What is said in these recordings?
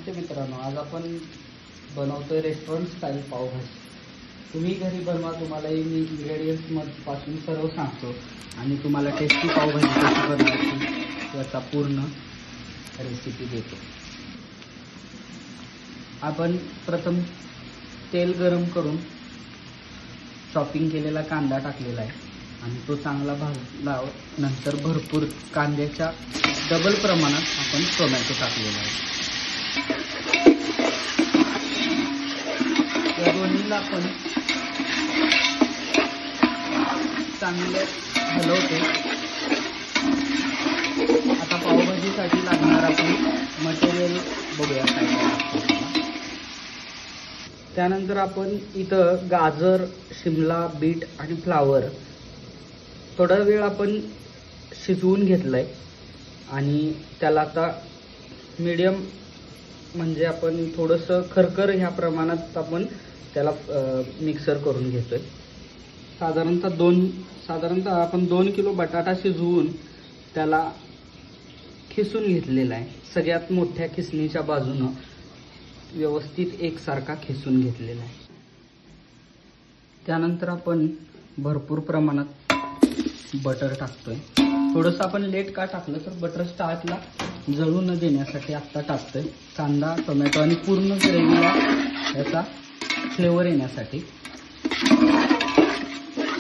नमस्ते मित्रांनो, आज आपण बनवतोय रेस्टॉरंट स्टाईल पावभाजी। तुम्ही घरी बनवा, तुम्हाला मी इंग्रेडियंट्स पासून सर्व सांगतो आणि तुम्हाला टेस्टी पावभाजी कशी बनवायची याचा पूर्ण रेसिपी देतो। आपण प्रथम तेल गरम करून चॉपिंग केलेला कांदा टाकलेला आहे आणि तो चांगला भाजला। नंतर भरपूर कांद्याच्या डबल प्रमाणात आपण टोमॅटो टाकलेला आहे। या दोन्हीला आपण चांगले हलवतो। आता पावभाजीसाठी लागणार आपण मटेरियल बघूया काय काय लागतं। त्यानंतर आपण इथं गाजर, शिमला, बीट आणि फ्लावर थोडा वेळ आपण शिजवून घेतलंय आणि त्याला आता मीडियम म्हणजे आपण थोडंसं खरखर ह्या प्रमाणात आपण त्याला मिक्सर करून घेतोय। साधारणतः आपण 2 किलो बटाटा शिजवून त्याला खिसून घेतलेला आहे। सगळ्यात मोठ्या खिसणीच्या बाजूनं व्यवस्थित एकसारखा खिसून घेतलेला आहे। त्यानंतर आपण भरपूर प्रमाणात बटर टाकतोय। थोडंसं आपण लेट का टाकलं तर बटर स्टार्टला जळू न देण्यासाठी आत्ता टाकतोय। कांदा, टोमॅटो आणि पूर्ण ग्रेव्हीला याचा फ्लेवर येण्यासाठी।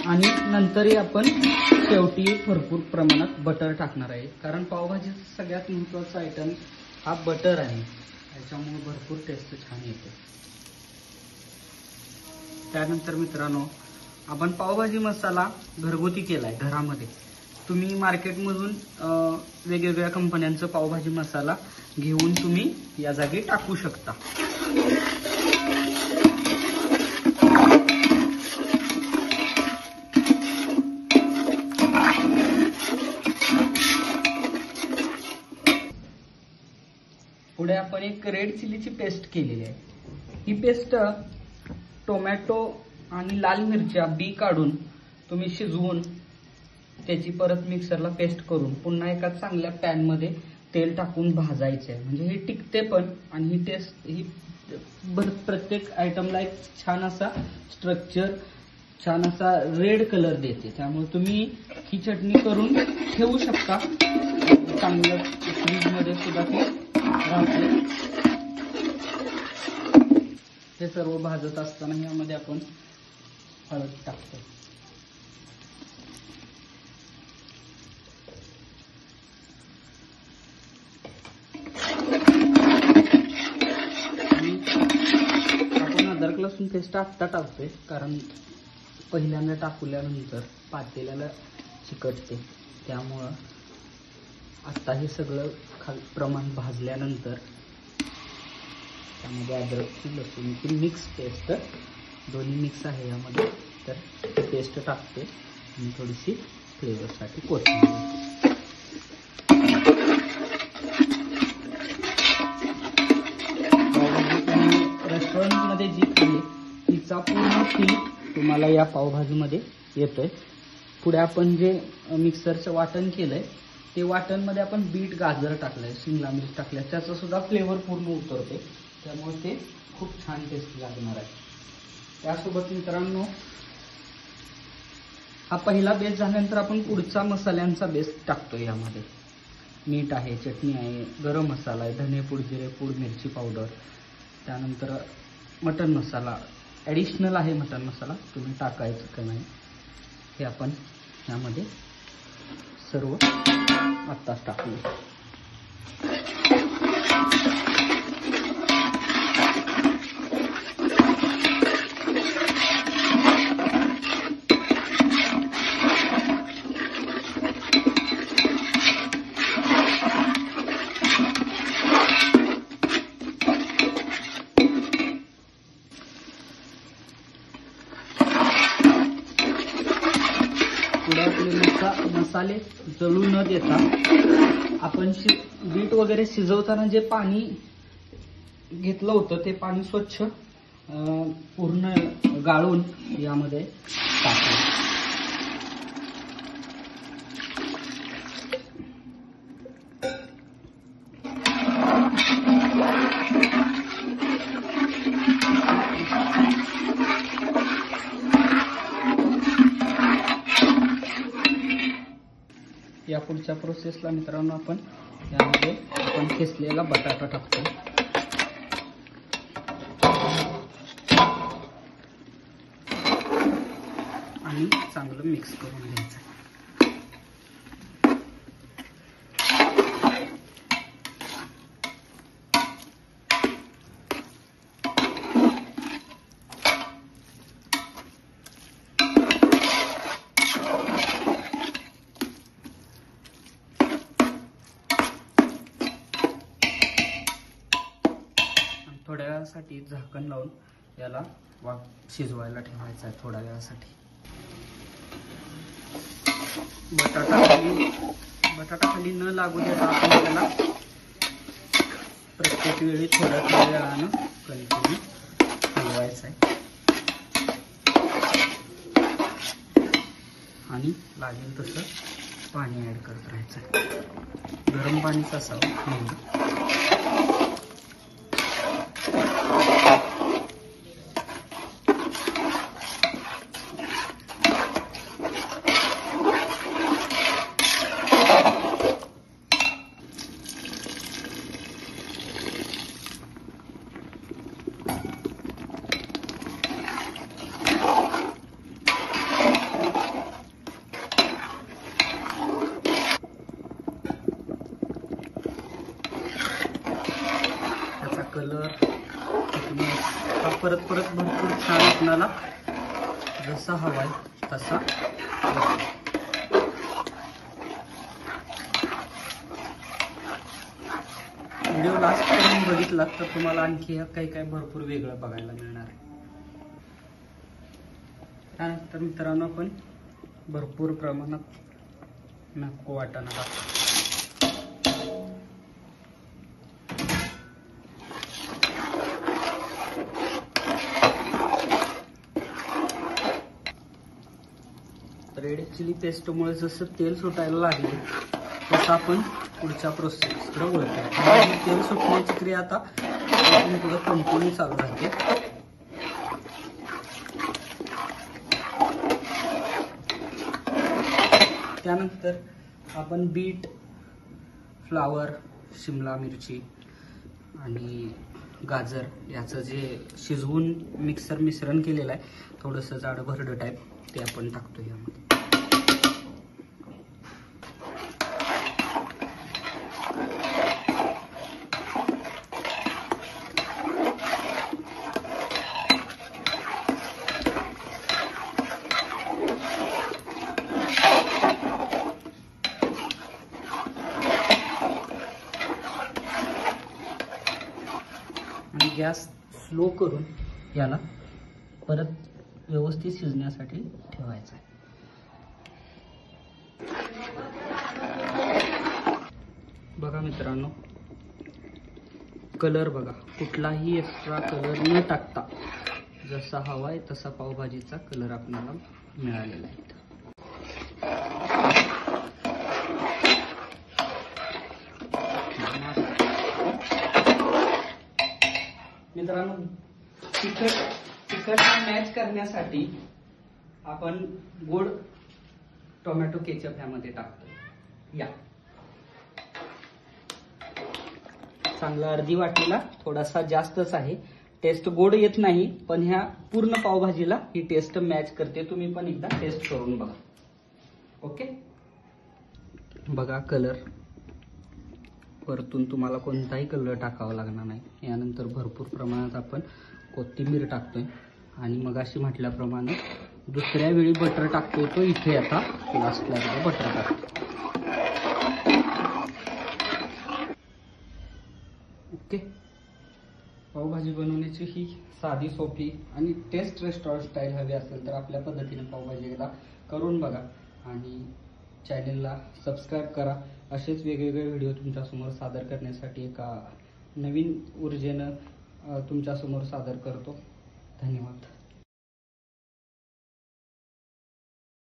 आणि नंतरही आपण शेवटी भरपूर प्रमाणात बटर टाकणार आहे, कारण पावभाजीचा सगळ्यात महत्त्वाचा आयटम हा बटर आहे, त्याच्यामुळे भरपूर टेस्ट छान येते। त्यानंतर मित्रांनो, आपण पावभाजी मसाला घरगुती केलाय घरामध्ये। तुम्ही मार्केटमधून वेगवेगळ्या कंपन्यांचा पावभाजी मसाला घेऊन तुम्ही या जागी टाकू शकता। पुढे आपण एक रेड चिलीची पेस्ट केलेली आहे। ही पेस्ट टोमॅटो आणि लाल मिरच्या बी काढून तुम्ही शिजवून त्याची परत मिक्सरला पेस्ट करून पुन्हा एका चांगल्या पॅन मध्ये तेल टाकून भाजायचे आहे। म्हणजे हे टिकते पण आणि ही टेस्ट ही प्रत्येक आयटमला एक छान असा स्ट्रक्चर, छान असा रेड कलर देते। त्यामुळे तुम्ही ही चटणी करून ठेवू शकता, चांगलं फ्रीज मध्ये सुद्धा ती राहते। हे सर्व भाजत असताना यामध्ये आपण हळद टाकतो। आपण अद्रक लसूण पेस्ट आत्ता टाकतोय, कारण पहिल्यांदा टाकल्यानंतर पातेल्याला चिकटते। त्यामुळं आता हे सगळं प्रमाण भाजल्यानंतर त्यामध्ये अद्रक लसूणची मिक्स पेस्ट, दोन्ही मिक्स आहे यामध्ये, तर पेस्ट टाकते आणि थोडीशी फ्लेवरसाठी कोथिंबीर। रेस्टॉरंटमध्ये जी खाल्ली तिचा पूर्ण फील तुम्हाला या पावभाजीमध्ये येतोय। पुढे आपण जे मिक्सरचं वाटण केलंय ते वाटणमध्ये आपण बीट, गाजर टाकलंय, शिमला मिरची टाकलाय, त्याचा सुद्धा फ्लेवर पूर्ण उतरते। त्यामुळे ते खूप छान टेस्टी लागणार आहे। त्यासोबत मित्रांनो, हा पहिला बेस झाल्यानंतर आपण पुढचा मसाल्यांचा बेस टाकतो। यामध्ये मीठ आहे, चटणी आहे, गरम मसाला आहे, धनेपूड, जिरेपूड, मिरची पावडर, त्यानंतर मटन मसाला ॲडिशनल आहे। मटन मसाला तुम्ही टाकायचं का नाही हे आपण यामध्ये सर्व आत्ताच टाकू। पुढे आपले मसाले जळू न देता आपण बीट वगैरे शिजवताना जे पाणी घेतलं होतं ते पाणी स्वच्छ पूर्ण गाळून यामध्ये टाकलं। पुढच्या प्रोसेसला मित्रांनो आपण यामध्ये आपण किसलेला बटाटा टाकतो आणि चांगलं मिक्स करून घ्यायचं. थोड्या वेळासाठी झाकण लावून याला शिजवायला ठेवायचा आहे. थोड्या वेळासाठी बटाटा खाली न लागू देता आपण त्याला प्रत्येक वेळी थोड्या वेळानं कंटिन्यू हलवायचं आहे आणि लागेल तसं पाणी ऍड करत राहायचं आहे. गरम पाणीच असावं म्हणजे कलर हा परत भरपूर छान आपल्याला जसा हवाय तसा. व्हिडिओ लास्ट पर्यंत बघितला तर तुम्हाला आणखी काही भरपूर वेगळं बघायला मिळणार आहे. त्यानंतर मित्रांनो आपण भरपूर प्रमाणात नको वाटाणा टाकतो. रेड चिली पेस्टमुळे जसं तेल सुटायला लागले तसं आपण पुढच्या प्रोसेसकडे वळतो. तेल सुटण्याची क्रिया आता पुढे कंटिन्यू चालू राहते. त्यानंतर आपण बीट, फ्लावर, शिमला मिरची आणि गाजर याचं जे शिजवून मिश्रण केलेलं आहे थोडंसं जाड भरड टाईप ते आपण टाकतो यामध्ये. आणि गॅस स्लो करून याला परत व्यवस्थित शिजण्यासाठी ठेवायचं आहे. बघा मित्रांनो, कलर बघा, कुठलाही एक्स्ट्रा कलर न टाकता जसा हवाय तसा पावभाजीचा कलर आपल्याला मिळालेला आहे. मित्रांनो, तिखट मॅच करण्यासाठी आपण गोड टोमॅटो केचप यामध्ये टाकतो. या चांगला अर्धी वाटीला थोडासा जास्तच आहे. टेस्ट गोड येत नाही पण ह्या पूर्ण पावभाजीला ही टेस्ट मॅच करते. तुम्ही पण एकदा टेस्ट करून बघा. ओके, बघा कलर परतून तुम्हाला कोणताही कलर टाकावा लागणार नाही. यानंतर भरपूर प्रमाणात आपण कोथिंबीर टाकतोय आणि मगाशी म्हटल्याप्रमाणे दुसऱ्या वेळी बटर टाकतोय तो इथे आता लास्टला बटर टाकतो. ओके, पावभाजी बनवण्याची ही साधी सोपी आणि टेस्ट रेस्टॉरंट स्टाईल हवी असेल तर आपल्या पद्धतीने पावभाजी एकदा करून बघा आणि चॅनलला सबस्क्राईब करा. असेच वेगवेगळे व्हिडिओ तुमच्यासमोर सादर करण्यासाठी एका नवीन ऊर्जेनं तुमच्यासमोर सादर करतो. धन्यवाद.